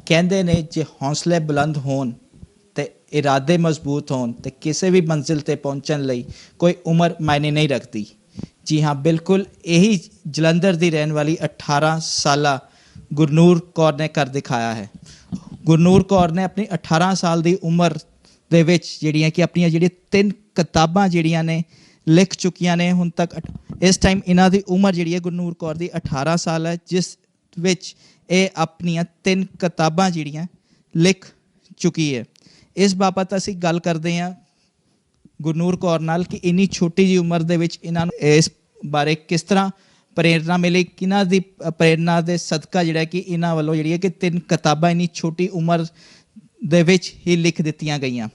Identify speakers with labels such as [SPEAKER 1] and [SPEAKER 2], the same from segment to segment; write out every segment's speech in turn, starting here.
[SPEAKER 1] ਕਹਿੰਦੇ ਨੇ ਜੇ ਹੌਸਲੇ ਬੁਲੰਦ ਹੋਣ ਤੇ ਇਰਾਦੇ ਮਜ਼ਬੂਤ ਹੋਣ ਤੇ ਕਿਸੇ ਵੀ ਮੰਜ਼ਿਲ ਤੇ ਪਹੁੰਚਣ ਲਈ ਕੋਈ ਉਮਰ ਮਾਇਨੇ ਨਹੀਂ ਰੱਖਦੀ। ਜੀ ਹਾਂ, ਬਿਲਕੁਲ ਇਹੀ ਜਲੰਧਰ ਦੀ ਰਹਿਣ ਵਾਲੀ 18 ਸਾਲਾ ਗੁਰਨੂਰ ਕੌਰ ਨੇ ਕਰ ਦਿਖਾਇਆ ਹੈ। ਗੁਰਨੂਰ ਕੌਰ ਨੇ ਆਪਣੀ 18 ਸਾਲ ਦੀ ਉਮਰ ਦੇ ਵਿੱਚ ਜਿਹੜੀਆਂ ਕਿ ਆਪਣੀਆਂ ਜਿਹੜੀਆਂ 3 ਕਿਤਾਬਾਂ ਜਿਹੜੀਆਂ ਨੇ ਲਿਖ ਚੁੱਕੀਆਂ ਨੇ ਹੁਣ ਤੱਕ। ਇਸ ਟਾਈਮ ਇਹਨਾਂ ਦੀ ਉਮਰ ਜਿਹੜੀ ਹੈ ਗੁਰਨੂਰ ਕੌਰ ਦੀ 18 ਸਾਲ ਹੈ, ਜਿਸ ਵਿੱਚ ਇਹ ਆਪਣੀਆਂ 3 ਕਿਤਾਬਾਂ ਜਿਹੜੀਆਂ ਲਿਖ ਚੁੱਕੀ ਹੈ। ਇਸ ਬਾਬਤ ਅਸੀਂ ਗੱਲ ਕਰਦੇ ਹਾਂ ਗੁਰਨੂਰ ਕੌਰ ਨਾਲ ਕਿ ਇੰਨੀ ਛੋਟੀ ਜਿਹੀ ਉਮਰ ਦੇ ਵਿੱਚ ਇਹਨਾਂ ਨੂੰ ਇਸ ਬਾਰੇ ਕਿਸ ਤਰ੍ਹਾਂ ਪ੍ਰੇਰਨਾ ਮਿਲੀ, ਕਿਹਨਾਂ ਦੀ ਪ੍ਰੇਰਨਾ ਦੇ ਸਦਕਾ ਜਿਹੜਾ ਕਿ ਇਹਨਾਂ ਵੱਲੋਂ ਜਿਹੜੀ ਹੈ ਕਿ 3 ਕਿਤਾਬਾਂ ਇੰਨੀ ਛੋਟੀ ਉਮਰ ਦੇ ਵਿੱਚ ਹੀ ਲਿਖ ਦਿੱਤੀਆਂ ਗਈਆਂ।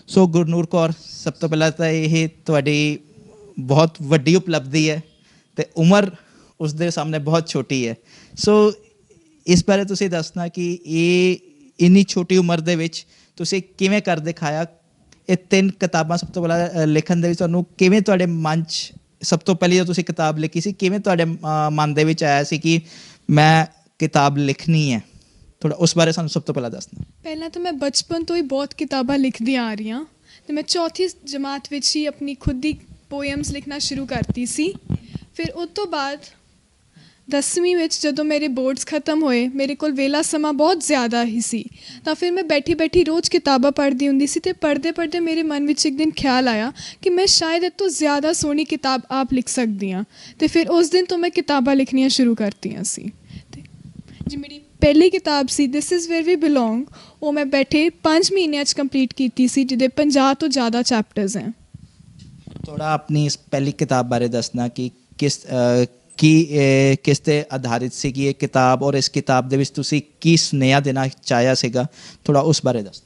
[SPEAKER 1] ਸੋ ਗੁਰਨੂਰ ਕੌਰ, ਸਭ ਤੋਂ ਪਹਿਲਾਂ ਤਾਂ ਇਹ ਤੁਹਾਡੀ ਬਹੁਤ ਵੱਡੀ ਉਪਲਬਧੀ ਹੈ ਅਤੇ ਉਮਰ ਉਸ ਦੇ ਸਾਹਮਣੇ ਬਹੁਤ ਛੋਟੀ ਹੈ। ਸੋ ਇਸ ਬਾਰੇ ਤੁਸੀਂ ਦੱਸਣਾ ਕਿ ਇਹ ਇੰਨੀ ਛੋਟੀ ਉਮਰ ਦੇ ਵਿੱਚ ਤੁਸੀਂ ਕਿਵੇਂ ਕਰ ਦਿਖਾਇਆ। ਇਹ 3 ਕਿਤਾਬਾਂ ਸਭ ਤੋਂ ਪਹਿਲਾਂ ਲਿਖਣ ਦੇ ਵਿੱਚ ਤੁਹਾਨੂੰ ਕਿਵੇਂ, ਤੁਹਾਡੇ ਮਨ 'ਚ ਸਭ ਤੋਂ ਪਹਿਲੀ ਜਦੋਂ ਤੁਸੀਂ ਕਿਤਾਬ ਲਿਖੀ ਸੀ, ਕਿਵੇਂ ਤੁਹਾਡੇ ਮਨ ਦੇ ਵਿੱਚ ਆਇਆ ਸੀ ਕਿ ਮੈਂ ਕਿਤਾਬ ਲਿਖਣੀ ਹੈ? ਥੋੜ੍ਹਾ ਉਸ ਬਾਰੇ ਸਾਨੂੰ ਸਭ ਤੋਂ ਪਹਿਲਾਂ ਦੱਸਣਾ।
[SPEAKER 2] ਪਹਿਲਾਂ ਤਾਂ ਮੈਂ ਬਚਪਨ ਤੋਂ ਹੀ ਬਹੁਤ ਕਿਤਾਬਾਂ ਲਿਖਦੀ ਆ ਰਹੀ ਹਾਂ ਅਤੇ ਮੈਂ 4ਥੀ ਜਮਾਤ ਵਿੱਚ ਹੀ ਆਪਣੀ ਖੁਦ ਦੀ ਪੋਇਮਸ ਲਿਖਣਾ ਸ਼ੁਰੂ ਕਰਤੀ ਸੀ। ਫਿਰ ਉਸ ਤੋਂ ਬਾਅਦ 10ਵੀਂ ਵਿੱਚ ਜਦੋਂ ਮੇਰੇ ਬੋਰਡਸ ਖ਼ਤਮ ਹੋਏ, ਮੇਰੇ ਕੋਲ ਵੇਲਾ ਸਮਾਂ ਬਹੁਤ ਜ਼ਿਆਦਾ ਹੀ ਸੀ, ਤਾਂ ਫਿਰ ਮੈਂ ਬੈਠੀ ਬੈਠੀ ਰੋਜ਼ ਕਿਤਾਬਾਂ ਪੜ੍ਹਦੀ ਹੁੰਦੀ ਸੀ ਅਤੇ ਪੜ੍ਹਦੇ ਪੜ੍ਹਦੇ ਮੇਰੇ ਮਨ ਵਿੱਚ ਇੱਕ ਦਿਨ ਖਿਆਲ ਆਇਆ ਕਿ ਮੈਂ ਸ਼ਾਇਦ ਇਹ ਤੋਂ ਜ਼ਿਆਦਾ ਸੋਹਣੀ ਕਿਤਾਬ ਆਪ ਲਿਖ ਸਕਦੀ ਹਾਂ। ਅਤੇ ਫਿਰ ਉਸ ਦਿਨ ਤੋਂ ਮੈਂ ਕਿਤਾਬਾਂ ਲਿਖਣੀਆਂ ਸ਼ੁਰੂ ਕਰਤੀਆਂ ਸੀ। ਅਤੇ ਜੀ ਮੇਰੀ ਪਹਿਲੀ ਕਿਤਾਬ ਸੀ this is where we belong, ਉਹ ਮੈਂ ਬੈਠੇ 5 ਮਹੀਨਿਆਂ 'ਚ ਕੰਪਲੀਟ ਕੀਤੀ ਸੀ, ਜਿਹਦੇ 50 ਤੋਂ ਜ਼ਿਆਦਾ ਚੈਪਟਰਸ ਹੈ।
[SPEAKER 1] ਥੋੜ੍ਹਾ ਆਪਣੀ ਇਸ ਪਹਿਲੀ ਕਿਤਾਬ ਬਾਰੇ ਦੱਸਣਾ ਕਿ ਕਿਸ 'ਤੇ ਆਧਾਰਿਤ ਸੀਗੀ ਇਹ ਕਿਤਾਬ, ਔਰ ਇਸ ਕਿਤਾਬ ਦੇ ਵਿੱਚ ਤੁਸੀਂ ਕੀ ਸੁਨੇਹਾ ਦੇਣਾ ਚਾਹਿਆ ਸੀਗਾ, ਥੋੜ੍ਹਾ ਉਸ ਬਾਰੇ ਦੱਸ।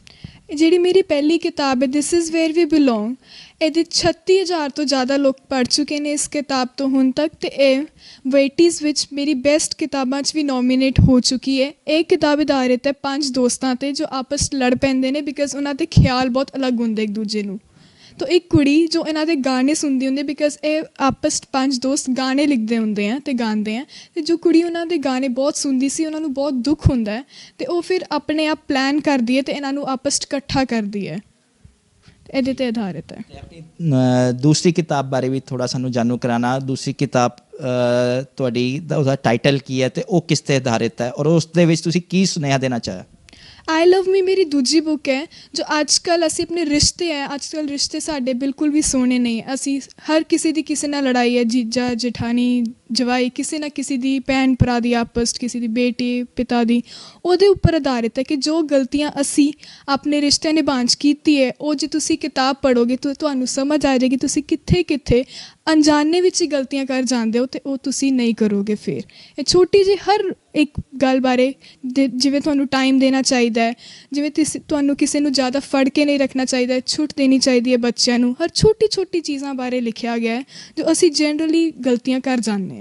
[SPEAKER 2] ਜਿਹੜੀ ਮੇਰੀ ਪਹਿਲੀ ਕਿਤਾਬ ਹੈ this is where we belong, ਇਹਦੇ 36,000 ਤੋਂ ਜ਼ਿਆਦਾ ਲੋਕ ਪੜ੍ਹ ਚੁੱਕੇ ਨੇ ਇਸ ਕਿਤਾਬ ਤੋਂ ਹੁਣ ਤੱਕ, ਅਤੇ ਇਹ ਵੇਟੀਜ਼ ਵਿੱਚ ਮੇਰੀ ਬੈਸਟ ਕਿਤਾਬਾਂ 'ਚ ਵੀ ਨੋਮੀਨੇਟ ਹੋ ਚੁੱਕੀ ਹੈ। ਇਹ ਕਿਤਾਬ ਆਧਾਰਿਤ ਹੈ 5 ਦੋਸਤਾਂ 'ਤੇ ਜੋ ਆਪਸ 'ਚ ਲੜ ਪੈਂਦੇ ਨੇ ਬਿਕਾਜ਼ ਉਹਨਾਂ ਦੇ ਖਿਆਲ ਬਹੁਤ ਅਲੱਗ ਹੁੰਦੇ ਇੱਕ ਦੂਜੇ ਨੂੰ। ਤਾਂ ਇੱਕ ਕੁੜੀ ਜੋ ਇਹਨਾਂ ਦੇ ਗਾਣੇ ਸੁਣਦੀ ਹੁੰਦੀ ਬਿਕਾਜ਼ ਇਹ ਆਪਸ 'ਚ 5 ਦੋਸਤ ਗਾਣੇ ਲਿਖਦੇ ਹੁੰਦੇ ਆ ਅਤੇ ਗਾਉਂਦੇ ਆ, ਅਤੇ ਜੋ ਕੁੜੀ ਉਹਨਾਂ ਦੇ ਗਾਣੇ ਬਹੁਤ ਸੁਣਦੀ ਸੀ ਉਹਨਾਂ ਨੂੰ ਬਹੁਤ ਦੁੱਖ ਹੁੰਦਾ ਹੈ ਅਤੇ ਉਹ ਫਿਰ ਆਪਣੇ ਆਪ ਪਲਾਨ ਕਰਦੀ ਹੈ ਅਤੇ ਇਹਨਾਂ ਨੂੰ ਆਪਸ 'ਚ ਇਕੱਠਾ ਕਰਦੀ ਹੈ। ਇਹਦੇ 'ਤੇ ਆਧਾਰਿਤ ਹੈ।
[SPEAKER 1] ਆਪਣੀ ਦੂਸਰੀ ਕਿਤਾਬ ਬਾਰੇ ਵੀ ਥੋੜ੍ਹਾ ਸਾਨੂੰ ਜਾਣੂ ਕਰਾਉਣਾ। ਦੂਸਰੀ ਕਿਤਾਬ ਤੁਹਾਡੀ ਉਹਦਾ ਟਾਈਟਲ ਕੀ ਹੈ ਅਤੇ ਉਹ ਕਿਸ 'ਤੇ ਆਧਾਰਿਤ ਹੈ, ਔਰ ਉਸ ਦੇ ਵਿੱਚ ਤੁਸੀਂ ਕੀ ਸੁਨੇਹਾ ਦੇਣਾ ਚਾਹਿਆ?
[SPEAKER 2] ਆਈ ਲਵ ਮੀ ਮੇਰੀ ਦੂਜੀ ਬੁੱਕ ਹੈ, ਜੋ ਅੱਜ ਕੱਲ੍ਹ ਅਸੀਂ ਆਪਣੇ ਰਿਸ਼ਤੇ ਹੈ, ਅੱਜ ਕੱਲ੍ਹ ਰਿਸ਼ਤੇ ਸਾਡੇ ਬਿਲਕੁਲ ਵੀ ਸੋਹਣੇ ਨਹੀਂ। ਅਸੀਂ ਹਰ ਕਿਸੇ ਦੀ ਕਿਸੇ ਨਾਲ ਲੜਾਈ ਹੈ, ਜੀਜਾ ਜਠਾਣੀ ਜਵਾਈ, ਕਿਸੇ ਨਾ ਕਿਸੇ ਦੀ ਭੈਣ ਭਰਾ ਦੀ ਆਪਸ 'ਚ, ਕਿਸੇ ਦੀ ਬੇਟੀ ਪਿਤਾ ਦੀ, ਉਹਦੇ ਉੱਪਰ ਆਧਾਰਿਤ ਹੈ ਕਿ ਜੋ ਗਲਤੀਆਂ ਅਸੀਂ ਆਪਣੇ ਰਿਸ਼ਤੇ ਨਿਭਾਉਣ 'ਚ ਕੀਤੀ ਹੈ, ਉਹ ਜੇ ਤੁਸੀਂ ਕਿਤਾਬ ਪੜ੍ਹੋਗੇ ਤਾਂ ਤੁਹਾਨੂੰ ਸਮਝ ਆ ਜਾਏਗੀ ਤੁਸੀਂ ਕਿੱਥੇ ਕਿੱਥੇ ਅਣਜਾਣੇ ਵਿੱਚ ਹੀ ਗਲਤੀਆਂ ਕਰ ਜਾਂਦੇ ਹੋ ਅਤੇ ਉਹ ਤੁਸੀਂ ਨਹੀਂ ਕਰੋਗੇ। ਫਿਰ ਇਹ ਛੋਟੀ ਜਿਹੀ ਹਰ ਇੱਕ ਗੱਲ ਬਾਰੇ ਜਿਵੇਂ ਤੁਹਾਨੂੰ ਟਾਈਮ ਦੇਣਾ ਚਾਹੀਦਾ ਹੈ, ਜਿਵੇਂ ਤੁਹਾਨੂੰ ਕਿਸੇ ਨੂੰ ਜ਼ਿਆਦਾ ਫੜ ਕੇ ਨਹੀਂ ਰੱਖਣਾ ਚਾਹੀਦਾ, ਛੁੱਟ ਦੇਣੀ ਚਾਹੀਦੀ ਹੈ ਬੱਚਿਆਂ ਨੂੰ, ਹਰ ਛੋਟੀ ਛੋਟੀ ਚੀਜ਼ਾਂ ਬਾਰੇ ਲਿਖਿਆ ਗਿਆ ਹੈ ਜੋ ਅਸੀਂ ਜਨਰਲੀ ਗਲਤੀਆਂ ਕਰ ਜਾਂਦੇ ਹਾਂ।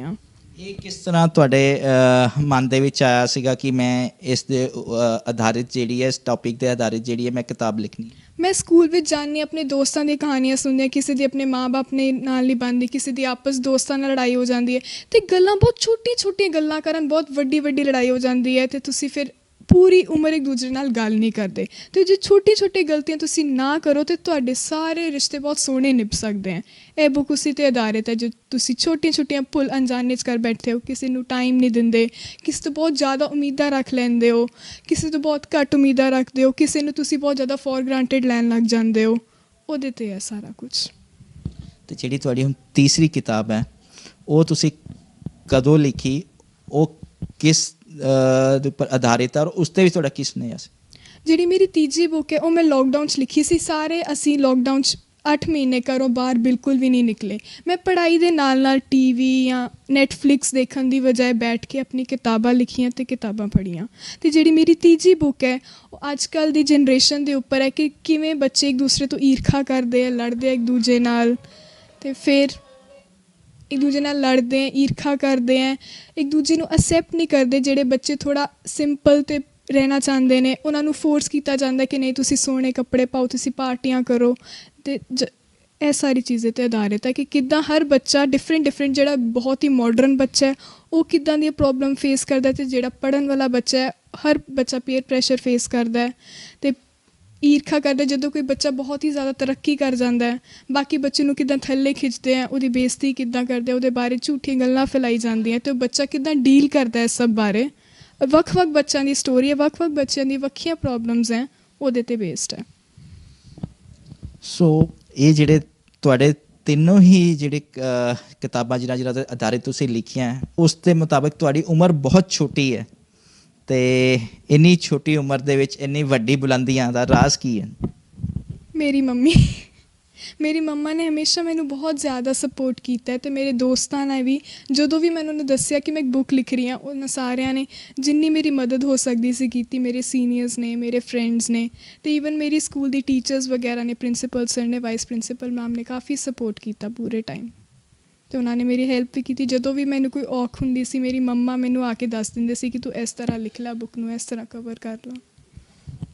[SPEAKER 1] ਇਹ ਕਿਸ ਤਰ੍ਹਾਂ ਤੁਹਾਡੇ ਮਨ ਦੇ ਵਿੱਚ ਆਇਆ ਸੀਗਾ ਕਿ ਮੈਂ ਇਸ ਦੇ ਆਧਾਰਿਤ ਜਿਹੜੀ ਹੈ, ਇਸ ਟੌਪਿਕ ਦੇ ਆਧਾਰਿਤ ਜਿਹੜੀ ਹੈ ਮੈਂ ਕਿਤਾਬ ਲਿਖਣੀ?
[SPEAKER 2] ਮੈਂ ਸਕੂਲ ਵਿੱਚ ਜਾਂਦੀ, ਆਪਣੇ ਦੋਸਤਾਂ ਦੀਆਂ ਕਹਾਣੀਆਂ ਸੁਣਦੀ ਹਾਂ, ਕਿਸੇ ਦੀ ਆਪਣੇ ਮਾਂ ਬਾਪ ਨੇ ਨਾਲ ਨਹੀਂ ਬਣਦੀ, ਕਿਸੇ ਦੀ ਆਪਸ ਦੋਸਤਾਂ ਨਾਲ ਲੜਾਈ ਹੋ ਜਾਂਦੀ ਹੈ ਅਤੇ ਗੱਲਾਂ ਬਹੁਤ ਛੋਟੀਆਂ ਛੋਟੀਆਂ ਗੱਲਾਂ ਕਰਨ ਬਹੁਤ ਵੱਡੀ ਵੱਡੀ ਲੜਾਈ ਹੋ ਜਾਂਦੀ ਹੈ ਅਤੇ ਤੁਸੀਂ ਫਿਰ ਪੂਰੀ ਉਮਰ ਇੱਕ ਦੂਜੇ ਨਾਲ ਗੱਲ ਨਹੀਂ ਕਰਦੇ। ਅਤੇ ਜੇ ਛੋਟੀ ਛੋਟੀ ਗਲਤੀਆਂ ਤੁਸੀਂ ਨਾ ਕਰੋ ਤਾਂ ਤੁਹਾਡੇ ਸਾਰੇ ਰਿਸ਼ਤੇ ਬਹੁਤ ਸੋਹਣੇ ਨਿਭ ਸਕਦੇ ਹੈ। ਇਹ ਬੁੱਕ ਉਸੀ 'ਤੇ ਆਧਾਰਿਤ ਹੈ ਜੋ ਤੁਸੀਂ ਛੋਟੀਆਂ ਛੋਟੀਆਂ ਭੁੱਲ ਅਣਜਾਣੇ 'ਚ ਕਰ ਬੈਠੇ ਹੋ, ਕਿਸੇ ਨੂੰ ਟਾਈਮ ਨਹੀਂ ਦਿੰਦੇ, ਕਿਸੇ ਤੋਂ ਬਹੁਤ ਜ਼ਿਆਦਾ ਉਮੀਦਾਂ ਰੱਖ ਲੈਂਦੇ ਹੋ, ਕਿਸੇ ਤੋਂ ਬਹੁਤ ਘੱਟ ਉਮੀਦਾਂ ਰੱਖਦੇ ਹੋ, ਕਿਸੇ ਨੂੰ ਤੁਸੀਂ ਬਹੁਤ ਜ਼ਿਆਦਾ ਫੋਰ ਗ੍ਰਾਂਟਿਡ ਲੈਣ ਲੱਗ ਜਾਂਦੇ ਹੋ, ਉਹਦੇ 'ਤੇ ਹੈ ਸਾਰਾ ਕੁਛ।
[SPEAKER 1] ਅਤੇ ਜਿਹੜੀ ਤੁਹਾਡੀ ਹੁਣ ਤੀਸਰੀ ਕਿਤਾਬ ਹੈ ਉਹ ਤੁਸੀਂ ਕਦੋਂ ਲਿਖੀ, ਉਹ ਕਿਸ ਦੇ ਉੱਪਰ ਆਧਾਰਿਤ ਹੈ, ਔਰ ਉਸ 'ਤੇ ਵੀ ਤੁਹਾਡਾ ਕੀ ਸੁਨੇਹਾ ਸੀ? ਜਿਹੜੀ
[SPEAKER 2] ਮੇਰੀ ਤੀਜੀ ਬੁੱਕ ਹੈ ਉਹ ਮੈਂ ਲੋਕਡਾਊਨ 'ਚ ਲਿਖੀ ਸੀ। ਸਾਰੇ ਅਸੀਂ ਲੋਕਡਾਊਨ 'ਚ 8 ਮਹੀਨੇ ਘਰੋਂ ਬਾਹਰ ਬਿਲਕੁਲ ਵੀ ਨਹੀਂ ਨਿਕਲੇ। ਮੈਂ ਪੜ੍ਹਾਈ ਦੇ ਨਾਲ ਨਾਲ TV ਜਾਂ ਨੈਟਫਲਿਕਸ ਦੇਖਣ ਦੀ ਬਜਾਏ ਬੈਠ ਕੇ ਆਪਣੀ ਕਿਤਾਬਾਂ ਲਿਖੀਆਂ ਅਤੇ ਕਿਤਾਬਾਂ ਪੜ੍ਹੀਆਂ। ਅਤੇ ਜਿਹੜੀ ਮੇਰੀ ਤੀਜੀ ਬੁੱਕ ਹੈ ਉਹ ਅੱਜ ਕੱਲ੍ਹ ਦੀ ਜਨਰੇਸ਼ਨ ਦੇ ਉੱਪਰ ਹੈ ਕਿ ਕਿਵੇਂ ਬੱਚੇ ਇੱਕ ਦੂਸਰੇ ਤੋਂ ਈਰਖਾ ਕਰਦੇ ਆ, ਲੜਦੇ ਆ ਇੱਕ ਦੂਜੇ ਨਾਲ, ਅਤੇ ਫਿਰ ਇੱਕ ਦੂਜੇ ਨਾਲ ਲੜਦੇ ਹੈ, ਈਰਖਾ ਕਰਦੇ ਹੈ, ਇੱਕ ਦੂਜੇ ਨੂੰ ਅਸੈਪਟ ਨਹੀਂ ਕਰਦੇ। ਜਿਹੜੇ ਬੱਚੇ ਥੋੜ੍ਹਾ ਸਿੰਪਲ ਅਤੇ ਰਹਿਣਾ ਚਾਹੁੰਦੇ ਨੇ ਉਹਨਾਂ ਨੂੰ ਫੋਰਸ ਕੀਤਾ ਜਾਂਦਾ ਕਿ ਨਹੀਂ ਤੁਸੀਂ ਸੋਹਣੇ ਕੱਪੜੇ ਪਾਓ, ਤੁਸੀਂ ਪਾਰਟੀਆਂ ਕਰੋ, ਅਤੇ ਇਹ ਸਾਰੀ ਚੀਜ਼ਾਂ 'ਤੇ ਆਧਾਰਿਤ ਹੈ ਕਿ ਕਿੱਦਾਂ ਹਰ ਬੱਚਾ ਡਿਫਰੈਂਟ ਜਿਹੜਾ ਬਹੁਤ ਹੀ ਮਾਡਰਨ ਬੱਚਾ ਹੈ ਉਹ ਕਿੱਦਾਂ ਦੀਆਂ ਪ੍ਰੋਬਲਮ ਫੇਸ ਕਰਦਾ, ਅਤੇ ਜਿਹੜਾ ਪੜ੍ਹਨ ਵਾਲਾ ਬੱਚਾ ਹੈ ਹਰ ਬੱਚਾ ਪੀਅਰ ਪ੍ਰੈਸ਼ਰ ਫੇਸ ਕਰਦਾ ਹੈ ਅਤੇ ਈਰਖਾ ਕਰਦਾ। ਜਦੋਂ ਕੋਈ ਬੱਚਾ ਬਹੁਤ ਹੀ ਜ਼ਿਆਦਾ ਤਰੱਕੀ ਕਰ ਜਾਂਦਾ ਹੈ, ਬਾਕੀ ਬੱਚੇ ਨੂੰ ਕਿੱਦਾਂ ਥੱਲੇ ਖਿੱਚਦੇ ਆ, ਉਹਦੀ ਬੇਇੱਜ਼ਤੀ ਕਿੱਦਾਂ ਕਰਦੇ, ਉਹਦੇ ਬਾਰੇ ਝੂਠੀਆਂ ਗੱਲਾਂ ਫੈਲਾਈ ਜਾਂਦੀਆਂ, ਅਤੇ ਉਹ ਬੱਚਾ ਕਿੱਦਾਂ ਡੀਲ ਕਰਦਾ ਇਸ ਸਭ ਬਾਰੇ। ਵੱਖ-ਵੱਖ ਬੱਚਿਆਂ ਦੀ ਸਟੋਰੀ ਹੈ, ਵੱਖ-ਵੱਖ ਬੱਚਿਆਂ ਦੀ ਵੱਖਰੀਆਂ ਪ੍ਰੋਬਲਮਸ ਹੈ, ਉਹਦੇ 'ਤੇ ਬੇਸਡ ਹੈ।
[SPEAKER 1] ਸੋ ਇਹ ਜਿਹੜੇ ਤੁਹਾਡੇ ਤਿੰਨੋਂ ਹੀ ਜਿਹੜੇ ਕਿਤਾਬਾਂ ਜਿਨ੍ਹਾਂ 'ਤੇ ਆਧਾਰਿਤ ਤੁਸੀਂ ਲਿਖੀਆਂ ਉਸ ਦੇ ਮੁਤਾਬਕ ਤੁਹਾਡੀ ਉਮਰ ਬਹੁਤ ਛੋਟੀ ਹੈ, ਅਤੇ ਇੰਨੀ ਛੋਟੀ ਉਮਰ ਦੇ ਵਿੱਚ ਇੰਨੀ ਵੱਡੀ ਬੁਲੰਦੀਆਂ ਦਾ ਰਾਜ਼ ਕੀ ਹੈ? ਮੇਰੀ
[SPEAKER 2] ਮੰਮਾ ਨੇ ਹਮੇਸ਼ਾ ਮੈਨੂੰ ਬਹੁਤ ਜ਼ਿਆਦਾ ਸਪੋਰਟ ਕੀਤਾ, ਅਤੇ ਮੇਰੇ ਦੋਸਤਾਂ ਨੇ ਵੀ। ਜਦੋਂ ਵੀ ਮੈਨੂੰ ਉਹਨੇ ਦੱਸਿਆ ਕਿ ਮੈਂ ਇੱਕ ਬੁੱਕ ਲਿਖ ਰਹੀ ਹਾਂ, ਉਹਨਾਂ ਸਾਰਿਆਂ ਨੇ ਜਿੰਨੀ ਮੇਰੀ ਮਦਦ ਹੋ ਸਕਦੀ ਸੀ ਕੀਤੀ। ਮੇਰੇ ਸੀਨੀਅਰਸ ਨੇ, ਮੇਰੇ ਫਰੈਂਡਸ ਨੇ, ਅਤੇ ਈਵਨ ਮੇਰੀ ਸਕੂਲ ਦੀ ਟੀਚਰਸ ਵਗੈਰਾ ਨੇ, ਪ੍ਰਿੰਸੀਪਲ ਸਰ ਨੇ, ਵਾਈਸ ਪ੍ਰਿੰਸੀਪਲ ਮੈਮ ਨੇ ਕਾਫੀ ਸਪੋਰਟ ਕੀਤਾ ਪੂਰੇ ਟਾਈਮ, ਅਤੇ ਉਹਨਾਂ ਨੇ ਮੇਰੀ ਹੈਲਪ ਵੀ ਕੀਤੀ। ਜਦੋਂ ਵੀ ਮੈਨੂੰ ਕੋਈ ਔਖ ਹੁੰਦੀ ਸੀ, ਮੇਰੀ ਮੰਮਾ ਮੈਨੂੰ ਆ ਕੇ ਦੱਸ ਦਿੰਦੇ ਸੀ ਕਿ ਤੂੰ ਇਸ ਤਰ੍ਹਾਂ ਲਿਖ ਲੈ, ਬੁੱਕ ਨੂੰ ਇਸ ਤਰ੍ਹਾਂ ਕਵਰ ਕਰ ਲਾ।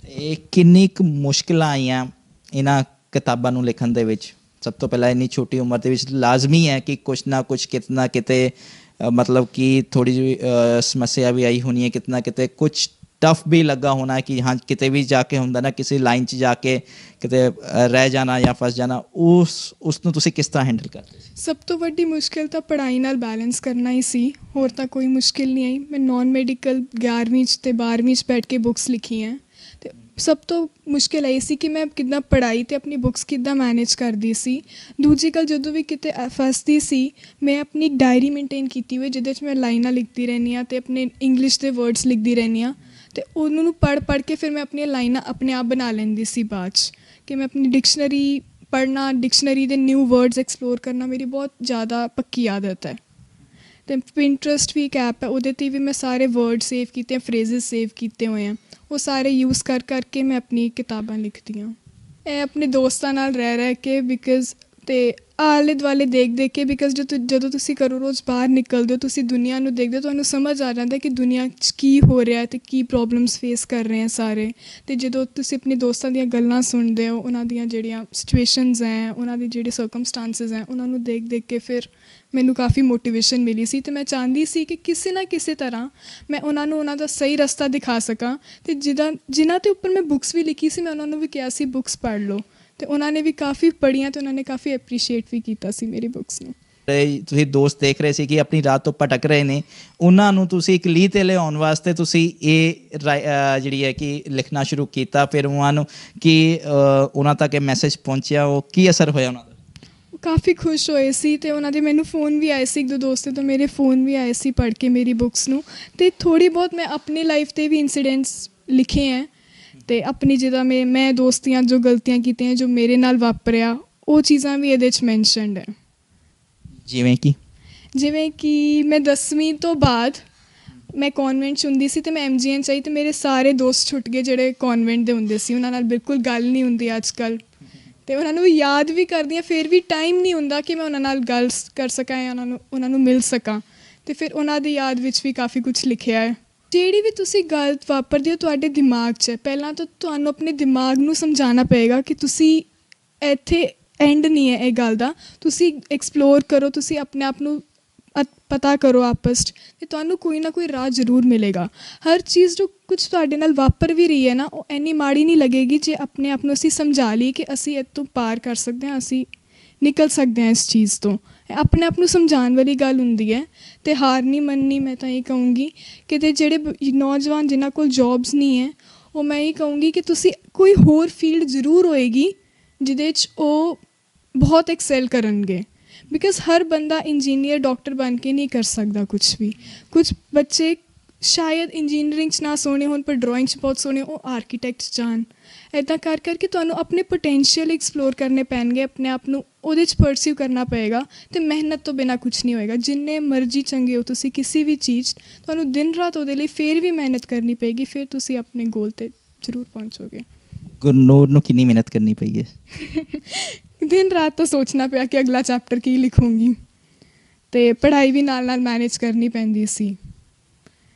[SPEAKER 1] ਇਹ ਕਿੰਨੀ ਕੁ ਮੁਸ਼ਕਿਲਾਂ ਆਈਆਂ ਇਹਨਾਂ ਕਿਤਾਬਾਂ ਨੂੰ ਲਿਖਣ ਦੇ ਵਿੱਚ? ਸਭ ਤੋਂ ਪਹਿਲਾਂ ਇੰਨੀ ਛੋਟੀ ਉਮਰ ਦੇ ਵਿੱਚ ਲਾਜ਼ਮੀ ਹੈ ਕਿ ਕੁਛ ਨਾ ਕੁਛ ਕਿਤੇ ਨਾ ਕਿਤੇ ਮਤਲਬ ਕਿ ਥੋੜ੍ਹੀ ਜਿਹੀ ਸਮੱਸਿਆ ਵੀ ਆਈ ਹੋਣੀ ਹੈ, ਕਿਤੇ ਨਾ ਕਿਤੇ ਕੁਛ ਟਫ ਵੀ ਲੱਗਾ ਹੋਣਾ ਕਿ ਹਾਂ ਕਿਤੇ ਵੀ ਜਾ ਕੇ ਹੁੰਦਾ ਨਾ ਕਿਸੇ ਲਾਈਨ 'ਚ ਜਾ ਕੇ ਕਿਤੇ ਰਹਿ ਜਾਣਾ ਜਾਂ ਫਸ ਜਾਣਾ, ਉਸ ਨੂੰ ਤੁਸੀਂ ਕਿਸ ਤਰ੍ਹਾਂ ਹੈਂਡਲ ਕਰਦੇ ਸੀ?
[SPEAKER 2] ਸਭ ਤੋਂ ਵੱਡੀ ਮੁਸ਼ਕਿਲ ਤਾਂ ਪੜ੍ਹਾਈ ਨਾਲ ਬੈਲੈਂਸ ਕਰਨਾ ਹੀ ਸੀ, ਹੋਰ ਤਾਂ ਕੋਈ ਮੁਸ਼ਕਿਲ ਨਹੀਂ ਆਈ। ਮੈਂ ਨੋਨ ਮੈਡੀਕਲ 11ਵੀਂ 'ਚ ਅਤੇ 12ਵੀਂ 'ਚ ਬੈਠ ਕੇ ਬੁੱਕਸ ਲਿਖੀਆਂ, ਅਤੇ ਸਭ ਤੋਂ ਮੁਸ਼ਕਿਲ ਇਹ ਸੀ ਕਿ ਮੈਂ ਕਿੱਦਾਂ ਪੜ੍ਹਾਈ ਅਤੇ ਆਪਣੀ ਬੁੱਕਸ ਕਿੱਦਾਂ ਮੈਨੇਜ ਕਰਦੀ ਸੀ। ਦੂਜੀ ਗੱਲ, ਜਦੋਂ ਵੀ ਕਿਤੇ ਫਸਦੀ ਸੀ, ਮੈਂ ਆਪਣੀ ਇੱਕ ਡਾਇਰੀ ਮੇਨਟੇਨ ਕੀਤੀ ਹੋਈ ਜਿਹਦੇ 'ਚ ਮੈਂ ਲਾਈਨਾਂ ਲਿਖਦੀ ਰਹਿੰਦੀ ਹਾਂ ਅਤੇ ਆਪਣੇ ਇੰਗਲਿਸ਼ ਦੇ ਵਰਡਸ ਲਿਖਦੀ ਰਹਿੰਦੀ ਹਾਂ, ਅਤੇ ਉਹਨਾਂ ਨੂੰ ਪੜ੍ਹ ਕੇ ਫਿਰ ਮੈਂ ਆਪਣੀਆਂ ਲਾਈਨਾਂ ਆਪਣੇ ਆਪ ਬਣਾ ਲੈਂਦੀ ਸੀ ਬਾਅਦ 'ਚ। ਕਿ ਮੈਂ ਆਪਣੀ ਡਿਕਸ਼ਨਰੀ ਪੜ੍ਹਨਾ, ਡਿਕਸ਼ਨਰੀ ਦੇ ਨਿਊ ਵਰਡਸ ਐਕਸਪਲੋਰ ਕਰਨਾ ਮੇਰੀ ਬਹੁਤ ਜ਼ਿਆਦਾ ਪੱਕੀ ਆਦਤ ਹੈ। ਅਤੇ ਪਿੰਟਰਸਟ ਵੀ ਇੱਕ ਐਪ ਹੈ, ਉਹਦੇ 'ਤੇ ਵੀ ਮੈਂ ਸਾਰੇ ਵਰਡ ਸੇਵ ਕੀਤੇ, ਫਰੇਜ਼ਸ ਸੇਵ ਕੀਤੇ ਹੋਏ ਆ, ਉਹ ਸਾਰੇ ਯੂਜ਼ ਕਰਕੇ ਮੈਂ ਆਪਣੀ ਕਿਤਾਬਾਂ ਲਿਖਦੀ ਹਾਂ। ਇਹ ਆਪਣੇ ਦੋਸਤਾਂ ਨਾਲ ਰਹਿ ਕੇ ਅਤੇ ਆਲੇ ਦੁਆਲੇ ਦੇਖ ਕੇ, ਬਿਕੋਜ਼ ਜਦੋਂ ਤੁਸੀਂ ਘਰੋਂ ਰੋਜ਼ ਬਾਹਰ ਨਿਕਲਦੇ ਹੋ, ਤੁਸੀਂ ਦੁਨੀਆ ਨੂੰ ਦੇਖਦੇ ਹੋ, ਤੁਹਾਨੂੰ ਸਮਝ ਆ ਜਾਂਦਾ ਕਿ ਦੁਨੀਆ 'ਚ ਕੀ ਹੋ ਰਿਹਾ ਅਤੇ ਕੀ ਪ੍ਰੋਬਲਮਸ ਫੇਸ ਕਰ ਰਹੇ ਆ ਸਾਰੇ। ਅਤੇ ਜਦੋਂ ਤੁਸੀਂ ਆਪਣੇ ਦੋਸਤਾਂ ਦੀਆਂ ਗੱਲਾਂ ਸੁਣਦੇ ਹੋ, ਉਹਨਾਂ ਦੀਆਂ ਜਿਹੜੀਆਂ ਸਿਚੁਏਸ਼ਨਸ ਹੈ, ਉਹਨਾਂ ਦੀ ਜਿਹੜੇ ਸਰਕਮਸਟਾਂਸਿਸ ਹੈ, ਉਹਨਾਂ ਨੂੰ ਦੇਖ ਕੇ ਫਿਰ ਮੈਨੂੰ ਕਾਫੀ ਮੋਟੀਵੇਸ਼ਨ ਮਿਲੀ ਸੀ, ਅਤੇ ਮੈਂ ਚਾਹੁੰਦੀ ਸੀ ਕਿ ਕਿਸੇ ਨਾ ਕਿਸੇ ਤਰ੍ਹਾਂ ਮੈਂ ਉਹਨਾਂ ਨੂੰ ਉਹਨਾਂ ਦਾ ਸਹੀ ਰਸਤਾ ਦਿਖਾ ਸਕਾਂ। ਅਤੇ ਜਿਨ੍ਹਾਂ ਦੇ ਉੱਪਰ ਮੈਂ ਬੁੱਕਸ ਵੀ ਲਿਖੀ ਸੀ, ਮੈਂ ਉਹਨਾਂ ਨੂੰ ਵੀ ਕਿਹਾ ਸੀ ਬੁੱਕਸ ਪੜ੍ਹ ਲਓ, ਅਤੇ ਉਹਨਾਂ ਨੇ ਵੀ ਕਾਫੀ ਪੜ੍ਹੀਆਂ, ਅਤੇ ਉਹਨਾਂ ਨੇ ਕਾਫੀ ਐਪਰੀਸ਼ੀਏਟ ਵੀ ਕੀਤਾ ਸੀ ਮੇਰੀ ਬੁੱਕਸ ਨੂੰ।
[SPEAKER 1] ਤੁਸੀਂ ਦੋਸਤ ਦੇਖ ਰਹੇ ਸੀ ਕਿ ਆਪਣੀ ਰਾਹ ਤੋਂ ਭਟਕ ਰਹੇ ਨੇ, ਉਹਨਾਂ ਨੂੰ ਤੁਸੀਂ ਇੱਕ ਲੀਹ 'ਤੇ ਲਿਆਉਣ ਵਾਸਤੇ ਤੁਸੀਂ ਇਹ ਜਿਹੜੀ ਹੈ ਕਿ ਲਿਖਣਾ ਸ਼ੁਰੂ ਕੀਤਾ, ਫਿਰ ਉਹਨਾਂ ਨੂੰ ਕਿ ਉਹਨਾਂ ਤੱਕ ਇਹ ਮੈਸੇਜ ਪਹੁੰਚਿਆ, ਉਹ ਕੀ ਅਸਰ ਹੋਇਆ ਉਹਨਾਂ ਦਾ?
[SPEAKER 2] ਉਹ ਕਾਫੀ ਖੁਸ਼ ਹੋਏ ਸੀ, ਅਤੇ ਉਹਨਾਂ ਦੇ ਮੈਨੂੰ ਫ਼ੋਨ ਵੀ ਆਏ ਸੀ, ਇੱਕ ਦੋ ਦੋਸਤਾਂ ਤੋਂ ਮੇਰੇ ਫ਼ੋਨ ਵੀ ਆਏ ਸੀ ਪੜ੍ਹ ਕੇ ਮੇਰੀ ਬੁੱਕਸ ਨੂੰ। ਅਤੇ ਥੋੜ੍ਹੀ ਬਹੁਤ ਮੈਂ ਆਪਣੀ ਲਾਈਫ 'ਤੇ ਵੀ ਇੰਸੀਡੈਂਟਸ ਲਿਖੇ ਹੈ, ਅਤੇ ਆਪਣੀ ਜਿੱਦਾਂ ਮੈਂ ਦੋਸਤੀਆਂ ਜੋ ਗਲਤੀਆਂ ਕੀਤੀਆਂ, ਜੋ ਮੇਰੇ ਨਾਲ ਵਾਪਰਿਆ, ਉਹ ਚੀਜ਼ਾਂ ਵੀ ਇਹਦੇ 'ਚ ਮੈਨਸ਼ਨਡ ਹੈ। ਜਿਵੇਂ ਕਿ ਮੈਂ 10ਵੀਂ ਤੋਂ ਬਾਅਦ ਮੈਂ ਕੌਨਵੈਂਟ 'ਚ ਹੁੰਦੀ ਸੀ, ਅਤੇ ਮੈਂ MGN 'ਚ ਆਈ, ਅਤੇ ਮੇਰੇ ਸਾਰੇ ਦੋਸਤ ਛੁੱਟ ਗਏ ਜਿਹੜੇ ਕੌਨਵੈਂਟ ਦੇ ਹੁੰਦੇ ਸੀ, ਉਹਨਾਂ ਨਾਲ ਬਿਲਕੁਲ ਗੱਲ ਨਹੀਂ ਹੁੰਦੀ ਅੱਜ ਕੱਲ੍ਹ, ਅਤੇ ਉਹਨਾਂ ਨੂੰ ਯਾਦ ਵੀ ਕਰਦੀ ਹਾਂ, ਫਿਰ ਵੀ ਟਾਈਮ ਨਹੀਂ ਹੁੰਦਾ ਕਿ ਮੈਂ ਉਹਨਾਂ ਨਾਲ ਗੱਲ ਕਰ ਸਕਾਂ ਜਾਂ ਉਹਨਾਂ ਨੂੰ ਮਿਲ ਸਕਾਂ, ਅਤੇ ਫਿਰ ਉਹਨਾਂ ਦੀ ਯਾਦ ਵਿੱਚ ਵੀ ਕਾਫੀ ਕੁਛ ਲਿਖਿਆ ਹੈ। ਜਿਹੜੀ ਵੀ ਤੁਸੀਂ ਗੱਲ ਵਾਪਰਦੀ ਹੋ ਤੁਹਾਡੇ ਦਿਮਾਗ 'ਚ ਹੈ, ਪਹਿਲਾਂ ਤਾਂ ਤੁਹਾਨੂੰ ਆਪਣੇ ਦਿਮਾਗ ਨੂੰ ਸਮਝਾਉਣਾ ਪਏਗਾ ਕਿ ਤੁਸੀਂ ਇੱਥੇ ਐਂਡ ਨਹੀਂ ਹੈ ਇਹ ਗੱਲ ਦਾ, ਤੁਸੀਂ ਐਕਸਪਲੋਰ ਕਰੋ, ਤੁਸੀਂ ਆਪਣੇ ਆਪ ਨੂੰ ਪਤਾ ਕਰੋ ਆਪਸ 'ਚ, ਅਤੇ ਤੁਹਾਨੂੰ ਕੋਈ ਨਾ ਕੋਈ ਰਾਹ ਜ਼ਰੂਰ ਮਿਲੇਗਾ। ਹਰ ਚੀਜ਼ ਜੋ ਕੁਛ ਤੁਹਾਡੇ ਨਾਲ ਵਾਪਰ ਵੀ ਰਹੀ ਹੈ ਨਾ, ਉਹ ਇੰਨੀ ਮਾੜੀ ਨਹੀਂ ਲੱਗੇਗੀ ਜੇ ਆਪਣੇ ਆਪ ਨੂੰ ਅਸੀਂ ਸਮਝਾ ਲਈਏ ਕਿ ਅਸੀਂ ਇਹ ਤੋਂ ਪਾਰ ਕਰ ਸਕਦੇ ਹਾਂ, ਅਸੀਂ ਨਿਕਲ ਸਕਦੇ ਹਾਂ ਇਸ ਚੀਜ਼ ਤੋਂ। ਆਪਣੇ ਆਪ ਨੂੰ ਸਮਝਾਉਣ ਵਾਲੀ ਗੱਲ ਹੁੰਦੀ ਹੈ, ਅਤੇ ਹਾਰ ਨਹੀਂ ਮੰਨਣੀ। ਮੈਂ ਤਾਂ ਇਹ ਕਹੂੰਗੀ ਕਿ ਜਿਹੜੇ ਨੌਜਵਾਨ ਜਿਨ੍ਹਾਂ ਕੋਲ ਜੋਬਸ ਨਹੀਂ ਹੈ, ਉਹ ਮੈਂ ਇਹ ਕਹੂੰਗੀ ਕਿ ਤੁਸੀਂ ਕੋਈ ਹੋਰ ਫੀਲਡ ਜ਼ਰੂਰ ਹੋਏਗੀ ਜਿਹਦੇ 'ਚ ਉਹ ਬਹੁਤ ਐਕਸੈਲ ਕਰਨਗੇ, ਬਿਕੋਜ਼ ਹਰ ਬੰਦਾ ਇੰਜੀਨੀਅਰ ਡਾਕਟਰ ਬਣ ਕੇ ਨਹੀਂ ਕਰ ਸਕਦਾ ਕੁਛ ਵੀ। ਕੁਛ ਬੱਚੇ ਸ਼ਾਇਦ ਇੰਜੀਨੀਅਰਿੰਗ 'ਚ ਨਾ ਸੋਹਣੇ ਹੋਣ, ਪਰ ਡਰਾਇੰਗ 'ਚ ਬਹੁਤ ਸੋਹਣੇ, ਉਹ ਆਰਕੀਟੈਕਟ 'ਚ ਜਾਣ। ਇੱਦਾਂ ਕਰਕੇ ਤੁਹਾਨੂੰ ਆਪਣੇ ਪੋਟੈਂਸ਼ੀਅਲ ਐਕਸਪਲੋਰ ਕਰਨੇ ਪੈਣਗੇ, ਆਪਣੇ ਆਪ ਨੂੰ ਉਹਦੇ 'ਚ ਪਰਸਿਊ ਕਰਨਾ ਪਏਗਾ, ਅਤੇ ਮਿਹਨਤ ਤੋਂ ਬਿਨਾਂ ਕੁਛ ਨਹੀਂ ਹੋਏਗਾ। ਜਿੰਨੇ ਮਰਜ਼ੀ ਚੰਗੇ ਹੋ ਤੁਸੀਂ ਕਿਸੇ ਵੀ ਚੀਜ਼, ਤੁਹਾਨੂੰ ਦਿਨ ਰਾਤ ਉਹਦੇ ਲਈ ਫਿਰ ਵੀ ਮਿਹਨਤ ਕਰਨੀ ਪਏਗੀ, ਫਿਰ ਤੁਸੀਂ ਆਪਣੇ ਗੋਲ 'ਤੇ ਜ਼ਰੂਰ ਪਹੁੰਚੋਗੇ।
[SPEAKER 1] ਗੁਰਨੂਰ ਨੂੰ ਕਿੰਨੀ ਮਿਹਨਤ ਕਰਨੀ ਪਈ ਹੈ?
[SPEAKER 2] ਦਿਨ ਰਾਤ ਤਾਂ ਸੋਚਣਾ ਪਿਆ ਕਿ ਅਗਲਾ ਚੈਪਟਰ ਕੀ ਲਿਖੂੰਗੀ, ਅਤੇ ਪੜ੍ਹਾਈ ਵੀ ਨਾਲ ਮੈਨੇਜ ਕਰਨੀ ਪੈਂਦੀ ਸੀ।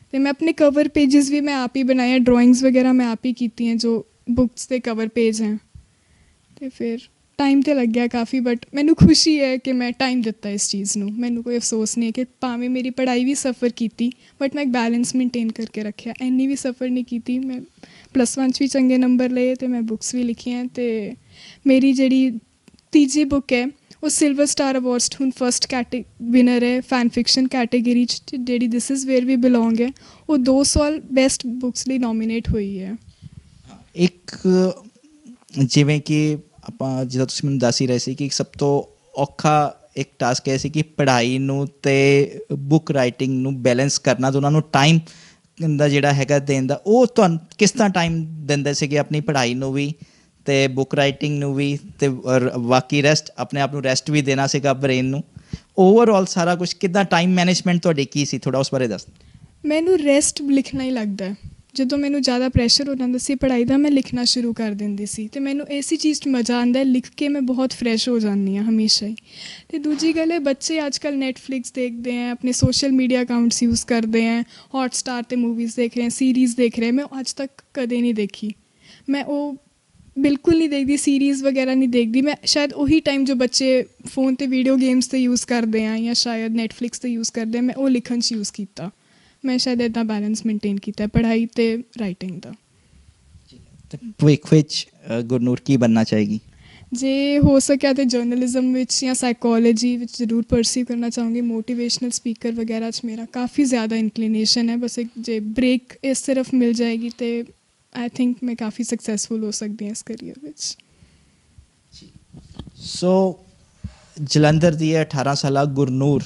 [SPEAKER 2] ਅਤੇ ਮੈਂ ਆਪਣੇ ਕਵਰ ਪੇਜਸ ਵੀ ਮੈਂ ਆਪ ਹੀ ਬਣਾਏ, ਡਰਾਇੰਗਸ ਵਗੈਰਾ ਮੈਂ ਆਪ ਹੀ ਕੀਤੀਆਂ ਜੋ ਬੁੱਕਸ ਦੇ ਕਵਰ ਪੇਜ ਹੈ, ਅਤੇ ਫਿਰ ਟਾਈਮ ਤੇ ਲੱਗਿਆ ਕਾਫੀ, ਬਟ ਮੈਨੂੰ ਖੁਸ਼ੀ ਹੈ ਕਿ ਮੈਂ ਟਾਈਮ ਦਿੱਤਾ ਇਸ ਚੀਜ਼ ਨੂੰ। ਮੈਨੂੰ ਕੋਈ ਅਫਸੋਸ ਨਹੀਂ ਹੈ ਕਿ ਭਾਵੇਂ ਮੇਰੀ ਪੜ੍ਹਾਈ ਵੀ ਸਫਰ ਕੀਤੀ, ਬਟ ਮੈਂ ਇੱਕ ਬੈਲੈਂਸ ਮੇਨਟੇਨ ਕਰਕੇ ਰੱਖਿਆ। ਇੰਨੀ ਵੀ ਸਫਰ ਨਹੀਂ ਕੀਤੀ। ਮੈਂ +1 'ਚ ਵੀ ਚੰਗੇ ਨੰਬਰ ਲਏ ਅਤੇ ਮੈਂ ਬੁੱਕਸ ਵੀ ਲਿਖੀਆਂ, ਅਤੇ ਮੇਰੀ ਜਿਹੜੀ ਤੀਜੀ ਬੁੱਕ ਹੈ ਉਹ ਸਿਲਵਰ ਸਟਾਰ ਅਵਾਰਡਸ 'ਚ ਹੁਣ ਫਸਟ ਵਿਨਰ ਹੈ ਫੈਨ ਫਿਕਸ਼ਨ ਕੈਟੇਗਰੀ 'ਚ, ਜਿਹੜੀ this is where we belong ਹੈ। ਉਹ 2 ਸਾਲ ਬੈਸਟ ਬੁੱਕਸ ਲਈ ਨੋਮੀਨੇਟ ਹੋਈ ਹੈ।
[SPEAKER 1] ਇੱਕ ਜਿਵੇਂ ਕਿ ਆਪਾਂ ਜਿੱਦਾਂ ਤੁਸੀਂ ਮੈਨੂੰ ਦੱਸ ਹੀ ਰਹੇ ਸੀ ਕਿ ਸਭ ਤੋਂ ਔਖਾ ਇੱਕ ਟਾਸਕ ਇਹ ਸੀ ਕਿ ਪੜ੍ਹਾਈ ਨੂੰ ਅਤੇ ਬੁੱਕ ਰਾਈਟਿੰਗ ਨੂੰ ਬੈਲੈਂਸ ਕਰਨਾ, ਦੋਨਾਂ ਨੂੰ ਟਾਈਮ ਦਾ ਜਿਹੜਾ ਹੈਗਾ ਦੇਣ ਦਾ। ਉਹ ਤੁਹਾਨੂੰ ਕਿਸ ਤਰ੍ਹਾਂ ਟਾਈਮ ਦਿੰਦੇ ਸੀਗੇ ਆਪਣੀ ਪੜ੍ਹਾਈ ਨੂੰ ਵੀ ਅਤੇ ਬੁੱਕ ਰਾਈਟਿੰਗ ਨੂੰ ਵੀ, ਅਤੇ ਬਾਕੀ ਰੈਸਟ ਆਪਣੇ ਆਪ ਨੂੰ ਰੈਸਟ ਵੀ ਦੇਣਾ ਸੀਗਾ ਬ੍ਰੇਨ ਨੂੰ। ਓਵਰਆਲ ਸਾਰਾ ਕੁਛ ਕਿੱਦਾਂ ਟਾਈਮ ਮੈਨੇਜਮੈਂਟ ਤੁਹਾਡੀ ਕੀ ਸੀ, ਥੋੜ੍ਹਾ ਉਸ ਬਾਰੇ ਦੱਸ।
[SPEAKER 2] ਮੈਨੂੰ ਰੈਸਟ ਲਿਖਣਾ ਹੀ ਲੱਗਦਾ। ਜਦੋਂ ਮੈਨੂੰ ਜ਼ਿਆਦਾ ਪ੍ਰੈਸ਼ਰ ਹੋ ਜਾਂਦਾ ਸੀ ਪੜ੍ਹਾਈ ਦਾ, ਮੈਂ ਲਿਖਣਾ ਸ਼ੁਰੂ ਕਰ ਦਿੰਦੀ ਸੀ, ਅਤੇ ਮੈਨੂੰ ਇਸੇ ਚੀਜ਼ 'ਚ ਮਜ਼ਾ ਆਉਂਦਾ। ਲਿਖ ਕੇ ਮੈਂ ਬਹੁਤ ਫਰੈਸ਼ ਹੋ ਜਾਂਦੀ ਹਾਂ ਹਮੇਸ਼ਾ ਹੀ। ਅਤੇ ਦੂਜੀ ਗੱਲ ਹੈ, ਬੱਚੇ ਅੱਜ ਕੱਲ੍ਹ ਨੈਟਫਲਿਕਸ ਦੇਖਦੇ ਹੈ, ਆਪਣੇ ਸੋਸ਼ਲ ਮੀਡੀਆ ਅਕਾਊਂਟਸ ਯੂਜ਼ ਕਰਦੇ ਹੈ, ਹੌਟਸਟਾਰ 'ਤੇ ਮੂਵੀਜ਼ ਦੇਖ ਰਹੇ ਹੈ, ਸੀਰੀਜ਼ ਦੇਖ ਰਹੇ। ਮੈਂ ਅੱਜ ਤੱਕ ਕਦੇ ਨਹੀਂ ਦੇਖੀ। ਮੈਂ ਉਹ ਬਿਲਕੁਲ ਨਹੀਂ ਦੇਖਦੀ, ਸੀਰੀਜ਼ ਵਗੈਰਾ ਨਹੀਂ ਦੇਖਦੀ। ਮੈਂ ਸ਼ਾਇਦ ਉਹੀ ਟਾਈਮ ਜੋ ਬੱਚੇ ਫੋਨ 'ਤੇ ਵੀਡੀਓ ਗੇਮਸ 'ਤੇ ਯੂਜ਼ ਕਰਦੇ ਆ ਜਾਂ ਸ਼ਾਇਦ ਨੈਟਫਲਿਕਸ 'ਤੇ ਯੂਜ਼ ਕਰਦੇ ਆ, ਮੈਂ ਉਹ ਲਿਖਣ 'ਚ ਯੂਜ਼ ਕੀਤਾ। ਮੈਂ ਸ਼ਾਇਦ ਇੱਦਾਂ ਬੈਲੈਂਸ ਮੇਨਟੇਨ ਕੀਤਾ ਪੜ੍ਹਾਈ ਅਤੇ ਰਾਈਟਿੰਗ ਦਾ।
[SPEAKER 1] ਅਤੇ ਭਵਿੱਖ ਵਿੱਚ ਗੁਰਨੂਰ ਕੀ ਬਣਨਾ ਚਾਹੇਗੀ?
[SPEAKER 2] ਜੇ ਹੋ ਸਕਿਆ ਤਾਂ ਜਰਨਲਿਜ਼ਮ ਵਿੱਚ ਜਾਂ ਸਾਈਕੋਲੋਜੀ ਵਿੱਚ ਜ਼ਰੂਰ ਪਰਸਿਊ ਕਰਨਾ ਚਾਹੂੰਗੀ। ਮੋਟੀਵੇਸ਼ਨਲ ਸਪੀਕਰ ਵਗੈਰਾ 'ਚ ਮੇਰਾ ਕਾਫੀ ਜ਼ਿਆਦਾ ਇਨਕਲੀਨੇਸ਼ਨ ਹੈ। ਬਸ ਇੱਕ ਜੇ ਬ੍ਰੇਕ ਇਸ ਤਰਫ ਮਿਲ ਜਾਏਗੀ ਅਤੇ ਆਈ ਥਿੰਕ ਮੈਂ ਕਾਫੀ ਸਕਸੈਸਫੁਲ ਹੋ ਸਕਦੀ ਹਾਂ ਇਸ ਕਰੀਅਰ ਵਿੱਚ।
[SPEAKER 1] ਸੋ ਜਲੰਧਰ ਦੀ 18 ਸਾਲਾ ਗੁਰਨੂਰ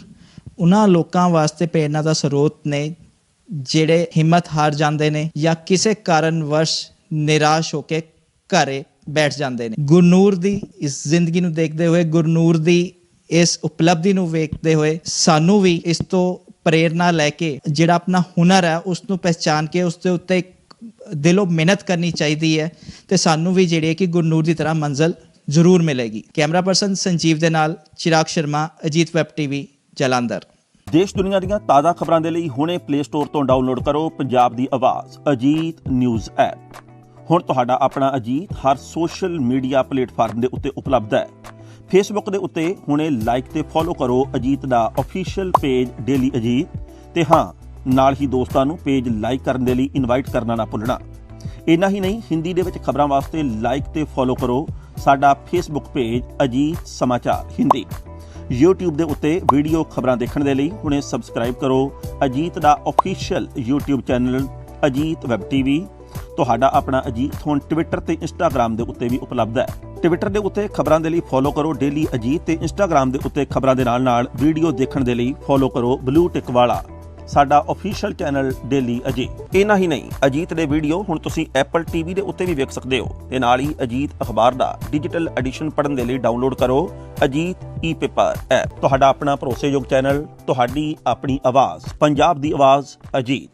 [SPEAKER 1] ਉਹਨਾਂ ਲੋਕਾਂ ਵਾਸਤੇ ਪ੍ਰੇਰਨਾ ਦਾ ਸਰੋਤ ਨੇ ਜਿਹੜੇ ਹਿੰਮਤ ਹਾਰ ਜਾਂਦੇ ਨੇ ਜਾਂ ਕਿਸੇ ਕਾਰਨ ਵਸ਼ ਨਿਰਾਸ਼ ਹੋ ਕੇ ਘਰੇ ਬੈਠ ਜਾਂਦੇ ਨੇ। ਗੁਰਨੂਰ ਦੀ ਇਸ ਜ਼ਿੰਦਗੀ ਨੂੰ ਦੇਖਦੇ ਹੋਏ, ਗੁਰਨੂਰ ਦੀ ਇਸ ਉਪਲਬਧੀ ਨੂੰ ਵੇਖਦੇ ਹੋਏ ਸਾਨੂੰ ਵੀ ਇਸ ਤੋਂ ਪ੍ਰੇਰਨਾ ਲੈ ਕੇ ਜਿਹੜਾ ਆਪਣਾ ਹੁਨਰ ਹੈ ਉਸ ਨੂੰ ਪਹਿਚਾਨ ਕੇ ਉਸ ਦੇ ਉੱਤੇ ਦਿਲੋਂ ਮਿਹਨਤ ਕਰਨੀ ਚਾਹੀਦੀ ਹੈ, ਅਤੇ ਸਾਨੂੰ ਵੀ ਜਿਹੜੀ ਹੈ ਕਿ ਗੁਰਨੂਰ ਦੀ ਤਰ੍ਹਾਂ ਮੰਜ਼ਿਲ ਜ਼ਰੂਰ ਮਿਲੇਗੀ। ਕੈਮਰਾ ਪਰਸਨ ਸੰਜੀਵ ਦੇ ਨਾਲ ਚਿਰਾਗ ਸ਼ਰਮਾ, ਅਜੀਤ ਵੈਬ TV, ਜਲੰਧਰ।
[SPEAKER 3] ਦੇਸ਼ ਦੁਨੀਆ ਦੀਆਂ ਤਾਜ਼ਾ ਖਬਰਾਂ ਦੇ ਲਈ ਹੁਣੇ ਪਲੇ ਸਟੋਰ ਤੋਂ ਡਾਊਨਲੋਡ ਕਰੋ ਪੰਜਾਬ ਦੀ ਆਵਾਜ਼ ਅਜੀਤ ਨਿਊਜ਼ ਐਪ। ਹੁਣ ਤੁਹਾਡਾ ਆਪਣਾ ਅਜੀਤ ਹਰ ਸੋਸ਼ਲ ਮੀਡੀਆ ਪਲੇਟਫਾਰਮ ਦੇ ਉੱਤੇ ਉਪਲਬਧ ਹੈ। ਫੇਸਬੁੱਕ ਦੇ ਉੱਤੇ ਹੁਣੇ ਲਾਈਕ ਤੇ ਫੋਲੋ ਕਰੋ ਅਜੀਤ ਦਾ ਅਫੀਸ਼ੀਅਲ ਪੇਜ ਡੇਲੀ ਅਜੀਤ, ਤੇ ਹਾਂ ਨਾਲ ਹੀ ਦੋਸਤਾਂ ਨੂੰ ਪੇਜ ਲਾਈਕ ਕਰਨ ਦੇ ਲਈ ਇਨਵਾਈਟ ਕਰਨਾ ਨਾ ਭੁੱਲਣਾ। ਇੰਨਾ ਹੀ ਨਹੀਂ, ਹਿੰਦੀ ਦੇ ਵਿੱਚ ਖਬਰਾਂ ਵਾਸਤੇ ਲਾਈਕ ਤੇ ਫੋਲੋ ਕਰੋ ਸਾਡਾ ਫੇਸਬੁੱਕ ਪੇਜ ਅਜੀਤ ਸਮਾਚਾਰ ਹਿੰਦੀ। YouTube ਦੇ ਉੱਤੇ ਵੀਡੀਓ ਖਬਰਾਂ ਦੇਖਣ ਦੇ ਲਈ ਹੁਣੇ ਸਬਸਕ੍ਰਾਈਬ ਕਰੋ ਅਜੀਤ ਦਾ official YouTube channel Ajit web TV। ਤੁਹਾਡਾ ਆਪਣਾ ਅਜੀਤ ਹੁਣ ਟਵਿੱਟਰ ਤੇ ਇੰਸਟਾਗ੍ਰਾਮ ਦੇ ਉੱਤੇ ਵੀ ਉਪਲਬਧ ਹੈ। ਟਵਿੱਟਰ ਦੇ ਉੱਤੇ ਖਬਰਾਂ ਦੇ ਲਈ ਫੋਲੋ ਕਰੋ ਡੇਲੀ ਅਜੀਤ, ਤੇ ਇੰਸਟਾਗ੍ਰਾਮ ਦੇ ਉੱਤੇ ਖਬਰਾਂ ਦੇ ਨਾਲ ਵੀਡੀਓ ਦੇਖਣ ਦੇ ਲਈ ਫੋਲੋ ਕਰੋ ਬਲੂ ਟਿਕ ਵਾਲਾ ਸਾਡਾ ਅਫੀਸ਼ੀਅਲ ਚੈਨਲ ਡੇਲੀ ਅਜੀਤ। ਇੰਨਾ ਹੀ ਨਹੀਂ, ਅਜੀਤ ਦੇ ਵੀਡੀਓ ਹੁਣ ਤੁਸੀਂ Apple TV ਦੇ ਉੱਤੇ ਵੀ ਵੇਖ ਸਕਦੇ ਹੋ, ਤੇ ਨਾਲ ਹੀ ਅਜੀਤ ਅਖਬਾਰ ਦਾ ਡਿਜੀਟਲ ਐਡੀਸ਼ਨ ਪੜ੍ਹਨ ਦੇ ਲਈ ਡਾਊਨਲੋਡ ਕਰੋ ਅਜੀਤ ਈ-ਪੇਪਰ ਐਪ। ਤੁਹਾਡਾ ਆਪਣਾ ਭਰੋਸੇਯੋਗ ਚੈਨਲ, ਤੁਹਾਡੀ ਆਪਣੀ ਆਵਾਜ਼, ਪੰਜਾਬ ਦੀ ਆਵਾਜ਼ ਅਜੀਤ।